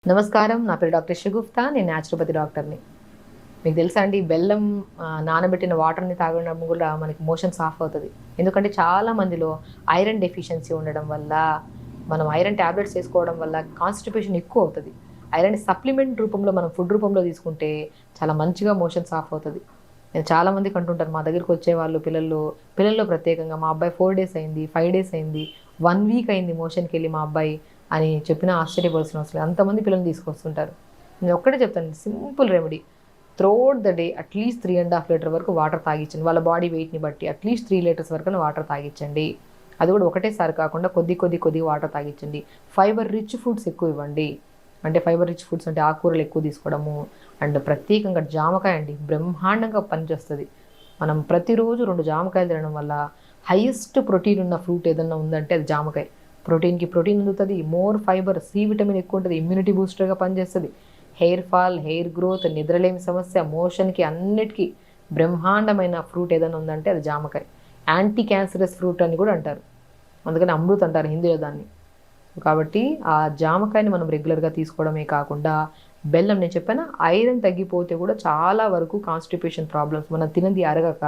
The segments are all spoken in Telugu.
నమస్కారం. నా పేరు డాక్టర్ షగుఫ్తా. నేను న్యాచురోపతి డాక్టర్‌ని. మీకు తెలుసా అండి బెల్లం నానబెట్టిన వాటర్‌ని తాగడం కూడా మనకి మోషన్ సాఫ్ అవుతది. ఎందుకంటే చాలా మందిలో ఐరన్ డెఫిషియన్సీ ఉండడం వల్ల, మనం ఐరన్ టాబ్లెట్స్ ఏసుకోవడం వల్ల కాన్‌స్టిపేషన్ ఎక్కువ అవుతది. ఐరన్ సప్లిమెంట్ రూపంలో మనం ఫుడ్ రూపంలో తీసుకుంటే చాలా మంచిగా మోషన్ సాఫ్ అవుతది. నేను చాలా మందికి అంటుంటాను మా దగ్గరికొచ్చేవాళ్ళు పిల్లల్లో ప్రత్యేకంగా మా అబ్బాయి 4 డేస్ అయింది, 5 డేస్ అయింది, 1 వీక్ అయింది మోషన్‌కెళ్ళి మా అబ్బాయి అని చెప్పినా ఆశ్చర్యపోవాల్సిన అవసరం లేదు. అంతమంది పిల్లల్ని తీసుకొస్తుంటారు. నేను ఒక్కటే చెప్తాను simple remedy. Throughout the day at least 3½ litre వరకు వాటర్ తాగిచ్చండి. వాళ్ళ బాడీ వెయిట్‌ని బట్టి అట్‌లీస్ట్ 3 లీటర్స్ వరకైనా వాటర్ తాగిచ్చండి. అది కూడా ఒకటేసారి కాకుండా కొద్దిగా వాటర్ తాగిచ్చండి. ఫైబర్ రిచ్ ఫుడ్స్ ఎక్కువ ఇవ్వండి. అంటే ఫైబర్ రిచ్ ఫుడ్స్ అంటే ఆకుకూరలు ఎక్కువ తీసుకోవడము. అండ్ ప్రత్యేకంగా జామకాయ అండి బ్రహ్మాండంగా పనిచేస్తది. మనం ప్రతిరోజు 2 జామకాయలు తినడం వల్ల హైయెస్ట్ ప్రోటీన్ ఉన్న ఫ్రూట్ ఏదన్నా ఉందంటే అది జామకాయ. ప్రోటీన్‌కి ప్రోటీన్ అందుతది. మోర్ ఫైబర్, సి విటమిన్ ఎక్కువ ఉంటది. ఇమ్యూనిటీ బూస్టర్‌గా పనిచేస్తది. హెయిర్ ఫాల్, హెయిర్ గ్రోత్, నిద్రలేమి సమస్య, మోషన్‌కి అన్నిటికి బ్రహ్మాండమైన ఫ్రూట్ ఏదైనా ఉందంటే అది జామకాయ. యాంటీ క్యాన్సరస్ ఫ్రూట్ అని కూడా అంటారు. అందుకని అమృత్ అంటారు హిందీలో దాన్ని. కాబట్టి ఆ జామకాయని మనం రెగ్యులర్‌గా తీసుకోవడమే కాకుండా బెల్లం నేను చెప్పానా ఐరన్ తగ్గిపోతే కూడా చాలా వరకు కాన్‌స్టిపేషన్ ప్రాబ్లమ్స్ మనం తిన్నది అరగక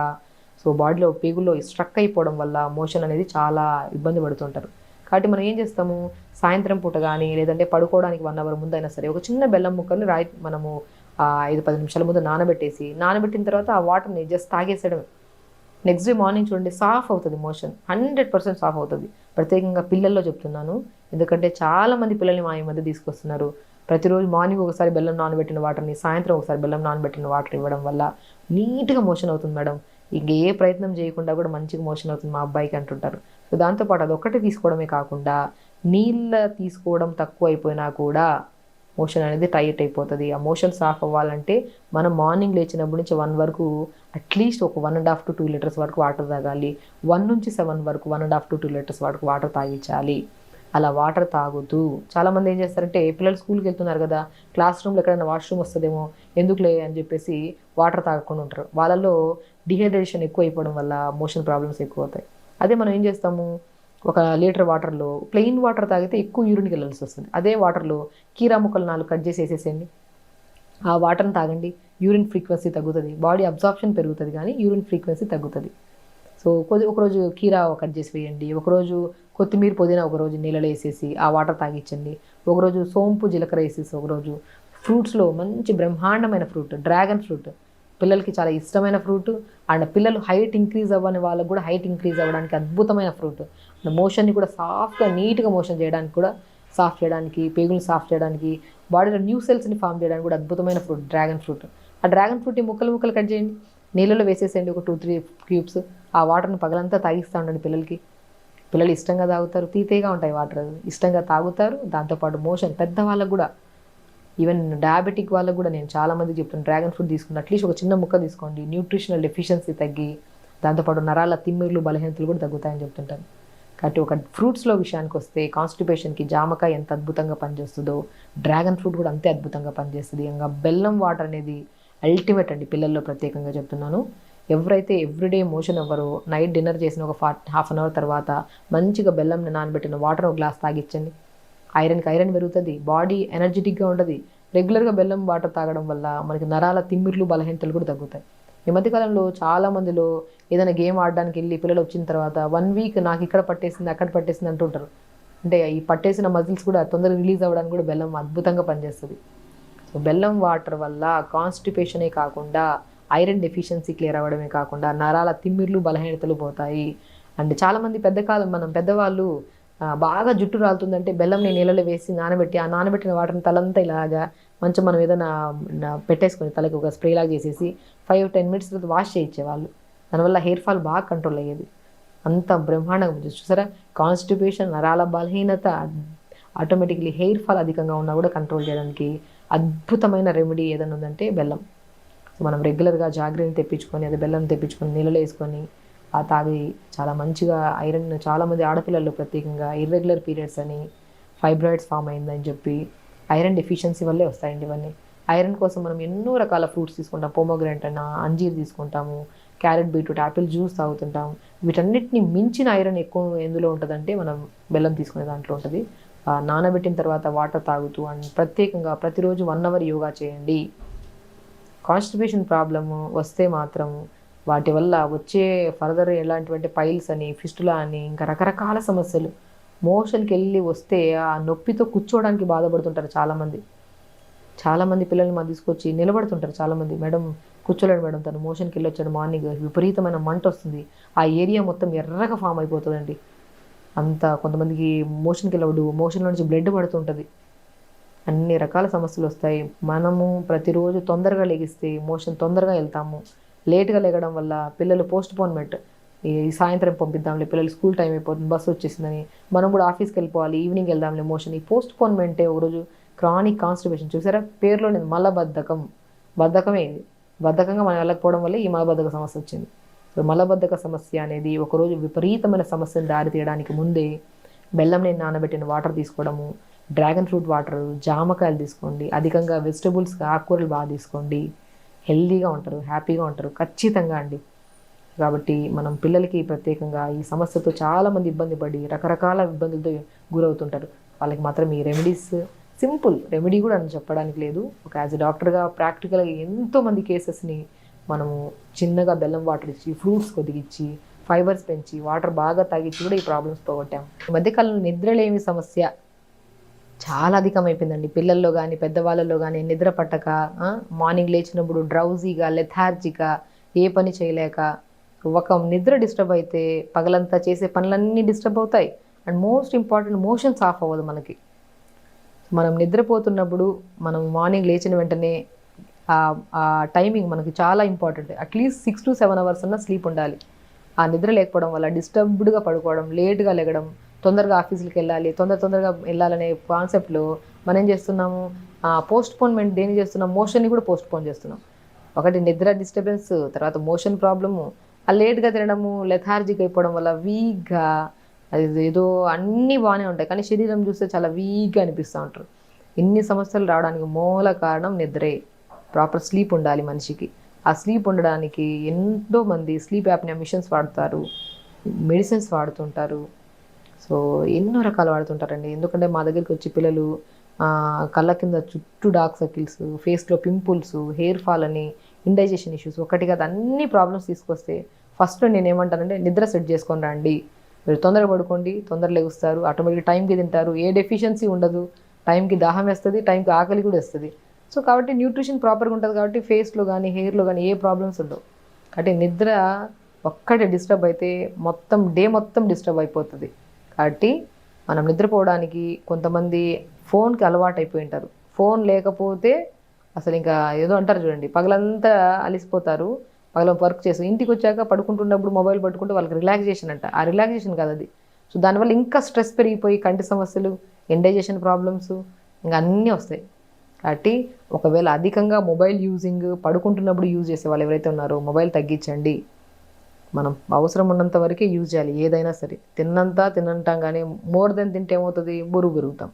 బాడీలో పేగుల్లో స్ట్రక్ అయిపోవడం వల్ల మోషన్ అనేది చాలా ఇబ్బంది పడుతుంటారు. కాబట్టి మనం ఏం చేస్తాము సాయంత్రం పూట గానీ లేదంటే పడుకోవడానికి 1 అవర్ ముందైనా సరే ఒక చిన్న బెల్లం ముక్కని మనము 5, 10 నిమిషాల ముందు నానబెట్టిన తర్వాత ఆ వాటర్‌ని జస్ట్ తాగేసేయడమే. నెక్స్ట్ డే మార్నింగ్ చూడండి సాఫ్ అవుతది మోషన్. 100% సాఫ్ అవుతది. ప్రత్యేకంగా పిల్లల్లో చెప్తున్నాను. ఎందుకంటే చాలామంది పిల్లల్ని ఈ మధ్య తీసుకొస్తున్నారు. ప్రతిరోజు మార్నింగ్ ఒకసారి బెల్లం నానబెట్టిన వాటర్‌ని, సాయంత్రం ఒకసారి బెల్లం నానబెట్టిన వాటర్ ఇవ్వడం వల్ల నీట్‌గా మోషన్ అవుతుంది మేడం. ఇంక ఏ ప్రయత్నం చేయకుండా కూడా మంచిగా మోషన్ అవుతుంది మా అబ్బాయికి అంటుంటారు. దాంతో పాటు అదొక్కటి తీసుకోవడమే కాకుండా నీళ్ళ తీసుకోవడం తక్కువైపోయినా కూడా మోషన్ అనేది టైట్ అయిపోతది. ఆ మోషన్ సాఫ్ అవ్వాలంటే మనం మార్నింగ్ లేచినప్పటి నుంచి 1 వరకు అట్‌లీస్ట్ ఒక 1½ to 2 లీటర్స్ వరకు వాటర్ తాగాలి. 1-7 వరకు 1½ to 2 లీటర్స్ వరకు వాటర్ తాగించాలి. అలా వాటర్ తాగుతూ చాలామంది ఏం చేస్తారంటే పిల్లలు స్కూల్‌కెళ్తున్నారు గదా! క్లాస్ రూమ్‌లో ఎక్కడైనా వాష్‌రూమ్ వస్తదేమో ఎందుకులే అని చెప్పేసి వాటర్ తాగకుండా ఉంటారు. వాళ్ళలో డీహైడ్రేషన్ ఎక్కువైపోవడం వల్ల మోషన్ ప్రాబ్లమ్స్ ఎక్కువవుతాయి. అదే మనం ఏం చేస్తాము ఒక లీటర్ వాటర్‌లో ప్లెయిన్ వాటర్ తాగితే ఎక్కువ యూరిన్‌కెళ్ళాల్సొస్తది. అదే వాటర్‌లో కీరా ముక్కలు 4 కట్ చేసి ఏసేసేయండి. ఆ వాటర్‌ని తాగండి. యూరిన్ ఫ్రీక్వెన్సీ తగ్గుతది. బాడీ అబ్జార్ప్షన్ పెరుగుతది గానీ యూరిన్ ఫ్రీక్వెన్సీ తగ్గుతది. ఒకరోజు కీరా కట్ చేసి వేయండి. ఒకరోజు కొత్తిమీర, పుదీనా ఒకరోజు నీళ్ళలో ఏసేసి ఆ వాటర్ తాగిచ్చండి. ఒకరోజు సోంపు, జీలకర్ర ఏసేసి ఒకరోజు ఫ్రూట్స్‌లో మంచి బ్రహ్మాండమైన ఫ్రూట్ డ్రాగన్ ఫ్రూట్. పిల్లలకి చాలా ఇష్టమైన ఫ్రూట్. అండ్ పిల్లలు హైట్ ఇంక్రీజ్ అవ్వని వాళ్ళకి కూడా హైట్ ఇంక్రీజ్ అవ్వడానికి అద్భుతమైన ఫ్రూట్. మోషన్‌ని కూడా సాఫ్ట్‌గా నీట్‌గా మోషన్ చేయడానికి కూడా సాఫ్ చేయడానికి, పేగుల్ని సాఫ్ చేయడానికి, బాడీలో న్యూ సెల్స్‌ని ఫార్మ్ చేయడానికి కూడా అద్భుతమైన ఫ్రూట్ డ్రాగన్ ఫ్రూట్. ఆ డ్రాగన్ ఫ్రూట్‌ని ముక్కలు కట్ చేయండి. నీళ్ళలో వేసేసేయండి ఒక 2, 3 క్యూబ్స్. ఆ వాటర్‌ని పగలంతా తాగిస్తా ఉండండి పిల్లలకి. పిల్లలు ఇష్టంగా తాగుతారు. తీయగా ఉంటాయి వాటర్. ఇష్టంగా తాగుతారు. దాంతో పాటు మోషన్ పెద్దవాళ్ళకి గూడా ఈవెన్ డయాబెటిక్ వాళ్ళకి గూడా నేను చాలా మందికి చెప్తున్నా డ్రాగన్ ఫ్రూట్ తీసుకోండి. అట్‌లీస్ట్ ఒక చిన్న ముక్క తీసుకోండి. న్యూట్రిషనల్ డెఫిషియన్సీ తగ్గి దాంతో పాటు నరాల తిమ్మిర్లు, బలహీనతలు కూడా తగ్గుతాయని చెప్తుంటాను. కాబట్టి ఒక ఫ్రూట్స్‌లో విషయానికొస్తే కాన్‌స్టిపేషన్‌కి జామకాయ ఎంత అద్భుతంగా పనిచేస్తదో, డ్రాగన్ ఫ్రూట్ కూడా అంతే అద్భుతంగా పనిచేస్తది. ఇంగ బెల్లం వాటర్ అనేది అల్టిమేట్ అండి పిల్లల్లో ప్రత్యేకంగా చెప్తున్నాను. ఎవరైతే ఎవ్రీడే మోషన్ అవ్వరో నైట్ డిన్నర్ చేసిన ఒక హాఫ్ అన్ అవర్ తర్వాత మంచిగా బెల్లంని నానబెట్టిన వాటర్ ఒక గ్లాస్ తాగిచ్చండి. ఐరన్‌కి ఐరన్ పెరుగుతది. బాడీ ఎనర్జిటిక్‌గా ఉంటది. రెగ్యులర్‌గా బెల్లం వాటర్ తాగడం వల్ల మనకి నరాల తిమ్మిర్లు, బలహీనతలు కూడా తగ్గుతాయి. ఈ మధ్య కాలంలో చాలా మందిలో ఏదైనా గేమ్ ఆడడానికెళ్ళి పిల్లలు వచ్చిన తర్వాత 1 వీక్ నాకిక్కడ పట్టేసింది, అక్కడ పట్టేసింది అంటుంటారు. అంటే ఈ పట్టేసిన మజిల్స్ కూడా తొందరగా రిలీజ్ అవ్వడానికి కూడా బెల్లం అద్భుతంగా పనిచేస్తది. బెల్లం వాటర్ వల్ల కాన్‌స్టిపేషనే కాకుండా ఐరన్ డెఫిషియన్సీ క్లియర్ అవ్వడమే కాకుండా నరాల తిమ్మిర్లు, బలహీనతలు పోతాయి. అండ్ చాలామంది మనం పెద్దవాళ్ళు బాగా జుట్టు రాలుతుందంటే బెల్లంని నీళ్ళలో వేసి నానబెట్టి, ఆ నానబెట్టిన వాటర్‌ని తలంతా ఇలాగా మంచం మనం ఏదైనా పెట్టేసుకొని తలకి ఒక స్ప్రేలాగా చేసేసి 5, 10 మినిట్స్ తర్వాత వాష్ చేయించేవాళ్ళు. దానివల్ల హెయిర్ ఫాల్ బాగా కంట్రోల్ అయ్యేది. అంత బ్రహ్మాండంగా చూసారా కాన్‌స్టిపేషన్, నరాల బలహీనత, ఆటోమేటిక్‌లీ హెయిర్ ఫాల్ అధికంగా ఉన్నా కూడా కంట్రోల్ చేయడానికి అద్భుతమైన రెమెడీ ఏదైనా ఉందంటే బెల్లం. మనం రెగ్యులర్‌గా జాగరిని తెప్పించుకొని, అది బెల్లం తెప్పించుకొని నీళ్ళలో ఏసుకొని తాగి చాలా మంచిగా ఐరన్ చాలామంది ఆడపిల్లల్లో ప్రత్యేకంగా ఇర్రెగ్యులర్ పీరియడ్స్ అని, ఫైబ్రాయిడ్స్ ఫార్మ్ అయిందని చెప్పి ఐరన్ డెఫిషియన్సీ వల్లే వస్తాయండి ఇవన్నీ. ఐరన్ కోసం మనం ఎన్నో రకాల ఫ్రూట్స్ తీసుకుంటాం. పొమోగ్రానేట్ అయినా, అంజీర్ తీసుకుంటాము, క్యారెట్, బీట్రూట్, యాపిల్ జ్యూస్ తాగుతుంటాం. వీటన్నిటిని మించిన ఐరన్ ఎక్కువ ఎందులో ఉంటదంటే మనం బెల్లం తీసుకునే దాంట్లో ఉంటది. నానబెట్టిన తర్వాత వాటర్ తాగుతూ అండ్ ప్రత్యేకంగా ప్రతిరోజు 1 అవర్ యోగా చేయండి. కాన్‌స్టిపేషన్ ప్రాబ్లము వస్తే మాత్రం వాటి వల్ల వచ్చే ఫర్దర్ ఎలాంటివంటే పైల్స్ అని, ఫిస్టులా అని ఇంకా రకరకాల సమస్యలు. మోషన్‌కెళ్ళి వస్తే ఆ నొప్పితో కూర్చోవడానికి బాధపడుతుంటారు చాలామంది. చాలామంది పిల్లల్ని తీసుకొచ్చి నిలబడుతుంటారు చాలామంది. మేడం కూర్చోలేడు మేడం, తను మోషన్‌కెళ్ళొచ్చాడు మార్నింగ్, విపరీతమైన మంటొస్తుంది. ఆ ఏరియా మొత్తం ఎర్రగా ఫామ్ అయిపోతదండి. అంత కొంతమందికి మోషన్‌కెళ్ళినప్పుడు మోషన్‌లో నుంచి బ్లడ్ పడుతుంటది. అన్ని రకాల సమస్యలొస్తాయి. మనము ప్రతిరోజు తొందరగా లెగిస్తే మోషన్ తొందరగా ఎళ్తాము. లేట్‌గా లెగడం వల్ల పిల్లలు పోస్ట్‌పోన్‌మెంట్, ఈ సాయంత్రం పంపిద్దాంలే, పిల్లలు స్కూల్ టైమ్ అయిపోతుంది, బస్సు వచ్చేసిందని, మనం కూడా ఆఫీస్‌కెళ్ళిపోవాలి, ఈవినింగ్ వెళ్దాంలే మోషన్. ఈ పోస్ట్‌పోన్‌మెంటే ఒకరోజు క్రానిక్ కాన్‌స్టిపేషన్ చూసారా? పేరులోనే మలబద్ధకం. బద్ధకమే ఇది. బద్ధకంగా మనం వెళ్ళకపోవడం వల్లే ఈ మలబద్ధక సమస్య వచ్చింది. సో మలబద్ధక సమస్య అనేది ఒకరోజు విపరీతమైన సమస్యను దారితీయడానికి ముందే బెల్లంని నానబెట్టిన వాటర్ తీసుకోవడము, డ్రాగన్ ఫ్రూట్ వాటరు, జామకాయలు తీసుకోండి, అధికంగా వెజిటబుల్స్ ఆకుకూరలు బాగా తీసుకోండి, హెల్తీగా ఉంటారు, హ్యాపీగా ఉంటారు ఖచ్చితంగా అండి. కాబట్టి మనం పిల్లలకి ప్రత్యేకంగా ఈ సమస్యతో చాలామంది ఇబ్బంది పడి రకరకాల ఇబ్బందులతో గురవుతుంటారు. వాళ్ళకి మాత్రం ఈ రెమెడీస్ సింపుల్ రెమెడీ కూడా అని చెప్పడానికి లేదు. ఒక యాజ్ ఎ డాక్టర్గా ప్రాక్టికల్గా ఎంతోమంది కేసెస్ని మనము చిన్నగా బెల్లం వాటర్ ఇచ్చి, ఫ్రూట్స్ కొద్దిగిచ్చి, ఫైబర్స్ పెంచి, వాటర్ బాగా తాగిచ్చి కూడా ఈ ప్రాబ్లమ్స్ పోగొట్టాము. ఈ మధ్యకాలంలో నిద్రలేమి సమస్య చాలా అధికమైపోయిందండి. పిల్లల్లో కానీ పెద్దవాళ్ళలో కానీ నిద్ర పట్టక, మార్నింగ్ లేచినప్పుడు డ్రౌజీగా, లెథార్జిగా, ఏ పని చేయలేక, ఒక నిద్ర డిస్టర్బ్ అయితే పగలంతా చేసే పనులన్నీ డిస్టర్బ్ అవుతాయి. And most important motions off అవ్వదు మనకి. మనం నిద్రపోతున్నప్పుడు మనం మార్నింగ్ లేచిన వెంటనే ఆ టైమింగ్ మనకి చాలా ఇంపార్టెంట్. అట్లీస్ట్ 6 to 7 అవర్స్ అన్న స్లీప్ ఉండాలి. ఆ నిద్ర లేకపోవడం వల్ల డిస్టర్బ్డ్గా పడుకోవడం, లేట్గా లెగడం, తొందరగా ఆఫీసులకి వెళ్ళాలి, తొందరగా వెళ్ళాలనే కాన్సెప్ట్లో మనం ఏం చేస్తున్నాము, పోస్ట్‌పోన్‌మెంట్ దేనికి చేస్తున్నాం, మోషన్ని కూడా పోస్ట్‌పోన్ చేస్తున్నాం. ఒకటి నిద్ర డిస్టర్బెన్స్, తర్వాత మోషన్ ప్రాబ్లము, ఆ లేట్గా తినడము, లెథార్జిక్ అయిపోవడం వల్ల వీక్గా, అది ఏదో అన్నీ బాగానే ఉంటాయి కానీ శరీరం చూస్తే చాలా వీక్గా అనిపిస్తూ ఉంటారు. ఇన్ని సమస్యలు రావడానికి మూల కారణం నిద్రే. ప్రాపర్ స్లీప్ ఉండాలి మనిషికి. ఆ స్లీప్ ఉండడానికి ఎంతోమంది స్లీప్ యాప్నియా మిషన్స్ వాడతారు, మెడిసిన్స్ వాడుతుంటారు. సో ఎన్నో రకాలు వాడుతుంటారండి. ఎందుకంటే మా దగ్గరికి వచ్చి పిల్లలు కళ్ళ కింద చుట్టూ డార్క్ సర్కిల్స్, ఫేస్లో పింపుల్స్, హెయిర్ ఫాల్ అని, ఇండైజెషన్ ఇష్యూస్, ఒకటి కాదు అన్ని ప్రాబ్లమ్స్ తీసుకొస్తే ఫస్ట్ నేను ఏమంటానంటే నిద్ర సెట్ చేసుకొని రండి. మీరు తొందరగా పడుకోండి, తొందరగా లెగుస్తారు, ఆటోమేటిక్గా టైంకి తింటారు, ఏ డెఫిషియన్సీ ఉండదు, టైంకి దాహం వేస్తుంది, టైంకి ఆకలి కూడా వేస్తుంది. సో కాబట్టి న్యూట్రిషన్ ప్రాపర్గా ఉంటుంది కాబట్టి ఫేస్లో కానీ హెయిర్లో కానీ ఏ ప్రాబ్లమ్స్ ఉండవు. కాబట్టి నిద్ర ఒక్కటి డిస్టర్బ్ అయితే మొత్తం డే మొత్తం డిస్టర్బ్ అయిపోతుంది. కాబట్టి మనం నిద్రపోవడానికి కొంతమంది ఫోన్కి అలవాటు అయిపోయి ఉంటారు. ఫోన్ లేకపోతే అసలు ఇంకా ఏదో అంటారు చూడండి, పగలంతా అలిసిపోతారు, పగల వర్క్ చేసి ఇంటికి వచ్చాక పడుకుంటున్నప్పుడు మొబైల్ పట్టుకుంటే వాళ్ళకి రిలాక్సేషన్ అంట. ఆ రిలాక్సేషన్ కాదు అది. సో దానివల్ల ఇంకా స్ట్రెస్ పెరిగిపోయి కంటి సమస్యలు, ఇండైజెషన్ ప్రాబ్లమ్స్ ఇంకా అన్నీ వస్తాయి. కాబట్టి ఒకవేళ అధికంగా మొబైల్ యూజింగ్ పడుకుంటున్నప్పుడు యూజ్ చేసే వాళ్ళు ఎవరైతే ఉన్నారో మొబైల్ తగ్గించండి. మనం అవసరం ఉన్నంత వరకే యూజ్ చేయాలి ఏదైనా సరే. తినంటాం కానీ మోర్ దెన్ తింటే ఏమవుతుంది, బరువు పెరుగుతాం.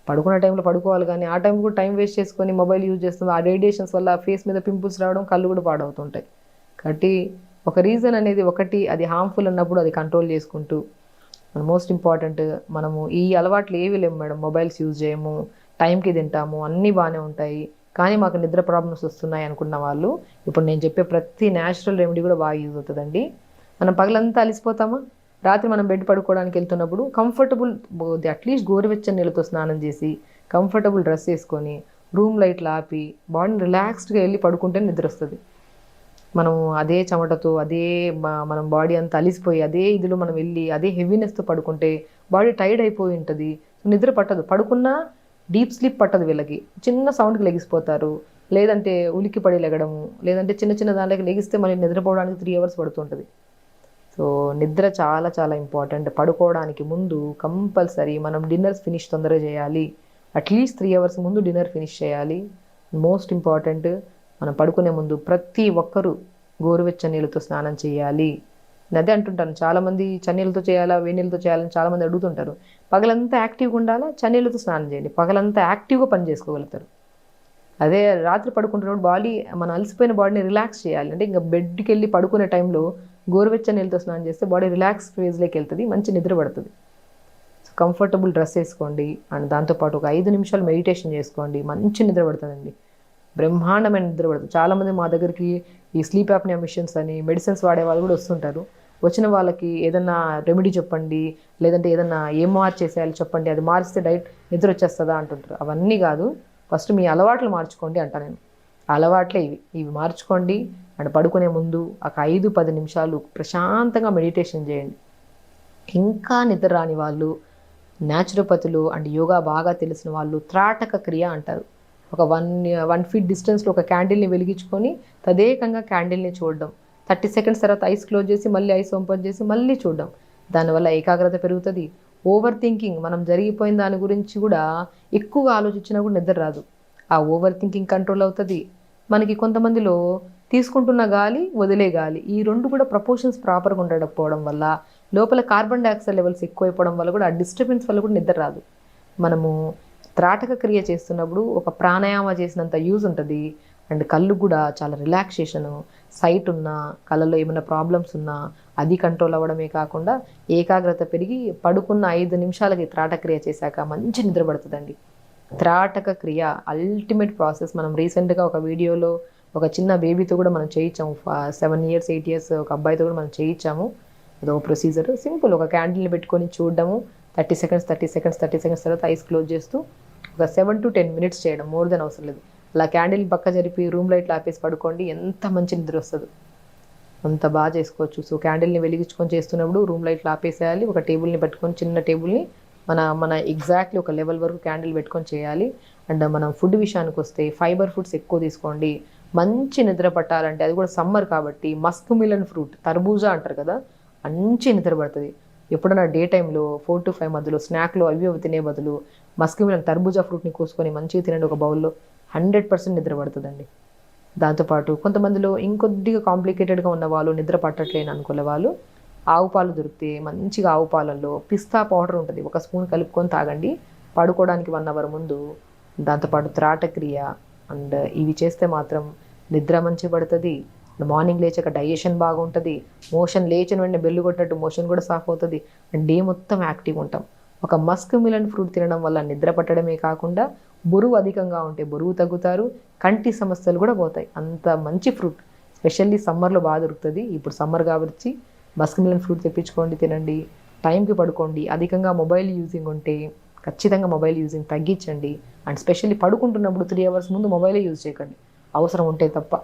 పడుకునే టైంలో పడుకోవాలి కానీ ఆ టైం కూడా టైం వేస్ట్ చేసుకొని మొబైల్ యూజ్ చేస్తుంది. ఆ రేడియేషన్స్ వల్ల ఫేస్ మీద పింపుల్స్ రావడం, కళ్ళు కూడా పాడవుతుంటాయి. కాబట్టి ఒక రీజన్ అనేది ఒకటి అది హార్మ్ఫుల్ అన్నప్పుడు అది కంట్రోల్ చేసుకుంటూ, మోస్ట్ ఇంపార్టెంట్ మనము ఈ అలవాట్లు ఏవి లేవు మేడం, మొబైల్స్ యూజ్ చేయము, టైంకి తింటాము, అన్నీ బాగానే ఉంటాయి కానీ మాకు నిద్ర ప్రాబ్లమ్స్ వస్తున్నాయి అనుకున్న వాళ్ళు ఇప్పుడు నేను చెప్పే ప్రతి న్యాచురల్ రెమెడీ కూడా బాగా యూజ్ అవుతుందండి. మనం పగలంతా అలిసిపోతామా, రాత్రి మనం బెడ్ పడుకోవడానికి వెళ్తున్నప్పుడు కంఫర్టబుల్, అట్లీస్ట్ గోరువెచ్చని నీళ్ళతో స్నానం చేసి కంఫర్టబుల్ డ్రెస్ వేసుకొని రూమ్ లైట్లు ఆపి బాడీని రిలాక్స్డ్గా వెళ్ళి పడుకుంటే నిద్ర వస్తుంది. మనం అదే చెమటతో మనం బాడీ అంతా అలిసిపోయి అదే ఇదిలో మనం వెళ్ళి అదే హెవీనెస్తో పడుకుంటే బాడీ టైర్డ్ అయిపోయి ఉంటుంది, నిద్ర పట్టదు. పడుకున్నా డీప్ స్లీప్ పట్టదు వీళ్ళకి, చిన్న సౌండ్కి లెగిసిపోతారు, లేదంటే ఉలిక్కి పడి లెగడము, లేదంటే చిన్న దాంట్లోకి లెగిస్తే మళ్ళీ నిద్రపోవడానికి 3 hours పడుతుంటుంది. సో నిద్ర చాలా చాలా ఇంపార్టెంట్. పడుకోవడానికి ముందు కంపల్సరీ మనం డిన్నర్స్ ఫినిష్ తొందరగా చేయాలి. అట్లీస్ట్ 3 hours ముందు డిన్నర్ ఫినిష్ చేయాలి. మోస్ట్ ఇంపార్టెంట్, మనం పడుకునే ముందు ప్రతి ఒక్కరూ గోరువెచ్చని నీళ్ళతో స్నానం చేయాలి. నేను అదే అంటుంటాను, చాలామంది చన్నీళ్ళతో చేయాలా వేడినీళ్ళతో చేయాలని చాలామంది అడుగుతుంటారు. పగలంతా యాక్టివ్గా ఉండాలా, చన్నీళ్ళతో స్నానం చేయండి, పగలంతా యాక్టివ్గా పని చేసుకోగలుగుతారు. అదే రాత్రి పడుకుంటున్నప్పుడు బాడీ, మన అలసిపోయిన బాడీని రిలాక్స్ చేయాలి అంటే ఇంకా బెడ్కి వెళ్ళి పడుకునే టైంలో గోరువెచ్చని నీళ్ళతో స్నానం చేస్తే బాడీ రిలాక్స్ ఫేజ్లోకి వెళ్తుంది, మంచి నిద్ర పడుతుంది. సో కంఫర్టబుల్ డ్రెస్ వేసుకోండి అండ్ దాంతోపాటు ఒక 5 నిమిషాలు మెడిటేషన్ చేసుకోండి, మంచి నిద్ర పడుతుందండి, బ్రహ్మాండమైన నిద్ర పడుతుంది. చాలామంది మా దగ్గరికి ఈ స్లీప్ యాప్నియా మిషన్స్ అని మెడిసిన్స్ వాడే వాళ్ళు కూడా వస్తుంటారు. వచ్చిన వాళ్ళకి ఏదన్నా రెమెడీ చెప్పండి, లేదంటే ఏదన్నా ఏం మార్చేసేయాలి చెప్పండి, అది మారిస్తే నిద్ర వచ్చేస్తుందా అంటుంటారు. అవన్నీ కాదు, ఫస్ట్ మీ అలవాట్లు మార్చుకోండి అంట నేను. అలవాట్లే ఇవి మార్చుకోండి అండ్ పడుకునే ముందు ఒక 5-10 నిమిషాలు ప్రశాంతంగా మెడిటేషన్ చేయండి. ఇంకా నిద్ర రాని వాళ్ళు, న్యాచురోపతులు అండ్ యోగా బాగా తెలిసిన వాళ్ళు త్రాటక క్రియ అంటారు. ఒక 1 ఫీట్ డిస్టెన్స్లో ఒక క్యాండిల్ని వెలిగించుకొని తదేకంగా క్యాండిల్ని చూడడం, 30 సెకండ్స్ తర్వాత ఐస్ క్లోజ్ చేసి మళ్ళీ ఐస్ ఓపెన్ చేసి మళ్ళీ చూడడం. దానివల్ల ఏకాగ్రత పెరుగుతుంది. ఓవర్ థింకింగ్, మనం జరిగిపోయిన దాని గురించి కూడా ఎక్కువగా ఆలోచించినా కూడా నిద్ర రాదు. ఆ ఓవర్ థింకింగ్ కంట్రోల్ అవుతుంది. మనకి కొంతమందిలో తీసుకుంటున్న గాలి, వదిలే గాలి, ఈ 2 కూడా ప్రపోర్షన్స్ ప్రాపర్గా ఉండకపోవడం వల్ల, లోపల కార్బన్ డైఆక్సైడ్ లెవెల్స్ ఎక్కువైపోవడం వల్ల కూడా ఆ డిస్టర్బెన్స్ వల్ల కూడా నిద్ర రాదు. మనము త్రాటక క్రియ చేస్తున్నప్పుడు ఒక ప్రాణాయామ చేసినంత యూజ్ ఉంటుంది. అండ్ కళ్ళు కూడా చాలా రిలాక్సేషను, సైట్ ఉన్నా, కళ్ళలో ఏమైనా ప్రాబ్లమ్స్ ఉన్నా అది కంట్రోల్ అవ్వడమే కాకుండా ఏకాగ్రత పెరిగి పడుకున్న 5 నిమిషాలకి త్రాటక క్రియ చేశాక మంచి నిద్ర పడుతుందండి. త్రాటక క్రియ అల్టిమేట్ ప్రాసెస్. మనం రీసెంట్గా ఒక వీడియోలో ఒక చిన్న బేబీతో కూడా మనం చేయించాము, 7 years 8 years ఒక అబ్బాయితో కూడా మనం చేయించాము. అదొక ప్రొసీజర్, సింపుల్. ఒక క్యాండిల్ని పెట్టుకొని చూడడము, 30 సెకండ్స్ తర్వాత ఐస్ క్లోజ్ చేస్తూ ఒక 7 to 10 minutes చేయడం, మోర్ దెన్ అవసరం లేదు. అలా క్యాండిల్ పక్క జరిపి రూమ్ లైట్లు ఆపేసి పడుకోండి, ఎంత మంచి నిద్ర వస్తుంది, అంత బాగా చేసుకోవచ్చు. సో క్యాండిల్ని వెలిగించుకొని చేస్తున్నప్పుడు రూమ్ లైట్లు ఆపేసేయాలి. ఒక టేబుల్ని పెట్టుకొని, చిన్న టేబుల్ని మన ఎగ్జాక్ట్లీ ఒక లెవెల్ వరకు క్యాండిల్ పెట్టుకొని చేయాలి. అండ్ మనం ఫుడ్ విషయానికి వస్తే ఫైబర్ ఫుడ్స్ ఎక్కువ తీసుకోండి. మంచి నిద్ర పట్టాలంటే, అది కూడా సమ్మర్ కాబట్టి మస్క్ మిలన్ ఫ్రూట్, తర్బూజా అంటారు కదా, మంచి నిద్ర పడుతుంది. ఎప్పుడైనా డే టైంలో 4 to 5 మధ్యలో స్నాక్లో అవి తినే బదులు మస్క్ మిలన్ తర్బూజా ఫ్రూట్ని కోసుకొని మంచిగా తినండి ఒక బౌల్లో, 100% నిద్ర పడుతుందండి. దాంతోపాటు కొంతమందిలో ఇంకొద్దిగా కాంప్లికేటెడ్గా ఉన్న వాళ్ళు, నిద్ర పట్టట్లేని అనుకునే వాళ్ళు, ఆవు పాలు దొరికితే మంచిగా ఆవు పాలల్లో పిస్తా పౌడర్ ఉంటుంది, 1 స్పూన్ కలుపుకొని తాగండి పడుకోవడానికి 1 hour ముందు. దాంతోపాటు త్రాటక్రియ అండ్ ఇవి చేస్తే మాత్రం నిద్ర మంచి పడుతుంది. మార్నింగ్ లేచాక డైజెషన్ బాగుంటుంది, మోషన్ లేచిన వెంటనే బెల్లు కొట్టినట్టు మోషన్ కూడా సాఫ్ అవుతుంది, అండ్ డే మొత్తం యాక్టివ్ ఉంటాం. ఒక మస్క్ మిలన్ ఫ్రూట్ తినడం వల్ల నిద్ర పట్టడమే కాకుండా బరువు అధికంగా ఉంటే బరువు తగ్గుతారు, కంటి సమస్యలు కూడా పోతాయి. అంత మంచి ఫ్రూట్, స్పెషల్లీ సమ్మర్లో బాగా దొరుకుతుంది. ఇప్పుడు సమ్మర్ కాబట్టి మస్క్ మిలన్ ఫ్రూట్ తెప్పించుకోండి, తినండి, టైంకి పడుకోండి. అధికంగా మొబైల్ యూజింగ్ ఉంటే ఖచ్చితంగా మొబైల్ యూజింగ్ తగ్గించండి. అండ్ స్పెషల్లీ పడుకుంటున్నప్పుడు 3 hours ముందు మొబైలే యూజ్ చేయకండి, అవసరం ఉంటే తప్ప.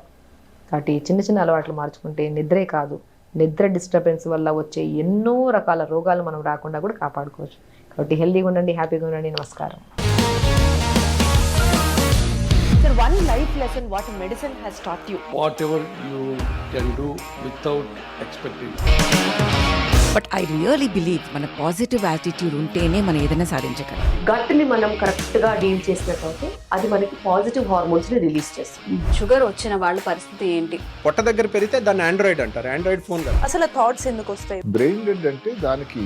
కాబట్టి చిన్న అలవాట్లు మార్చుకుంటే నిద్రే కాదు, నిద్ర డిస్టర్బెన్స్ వల్ల వచ్చే ఎన్నో రకాల రోగాలు మనం రాకుండా కూడా కాపాడుకోవచ్చు. కాబట్టి హెల్తీగా ఉండండి, హ్యాపీగా ఉండండి. నమస్కారం. Sir, one life lesson what medicine has taught you. Whatever you can do without expecting. But I really believe మన పాజిటివ్ యాటిట్యూడ్ ఉంటేనే మనం ఏదైనా సాధించగలం. గట్ని మనం కరెక్ట్గా డీల్ చేసినట్లయితే అది మనకి పాజిటివ్ హార్మోన్స్ని రిలీజ్ చేస్తుంది. షుగర్ వచ్చిన వాళ్ళ పరిస్థితి ఏంటి? పొట్ట దగ్గర పెరిగితే దాన్ని ఆండ్రాయిడ్ అంటారు, ఆండ్రాయిడ్ ఫోన్ కదా. అసలు థాట్స్ ఎందుకు వస్తాయి? బ్రెయిన్ డెడ్ అంటే దానికి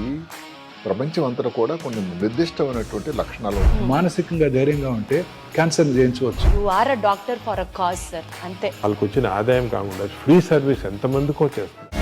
ప్రపంచం అంతా కూడా కొన్ని నిర్దిష్టమైనటువంటి లక్షణాలు ఉంటాయి. మానసికంగా ధైర్యంగా ఉంటే క్యాన్సర్ జయించవచ్చు. You are a doctor for a cause sir, అంతే. వాళ్ళకి వచ్చిన ఆదాయం కాకుండా ఫ్రీ సర్వీస్ ఎంతమందికో చేస్తారు.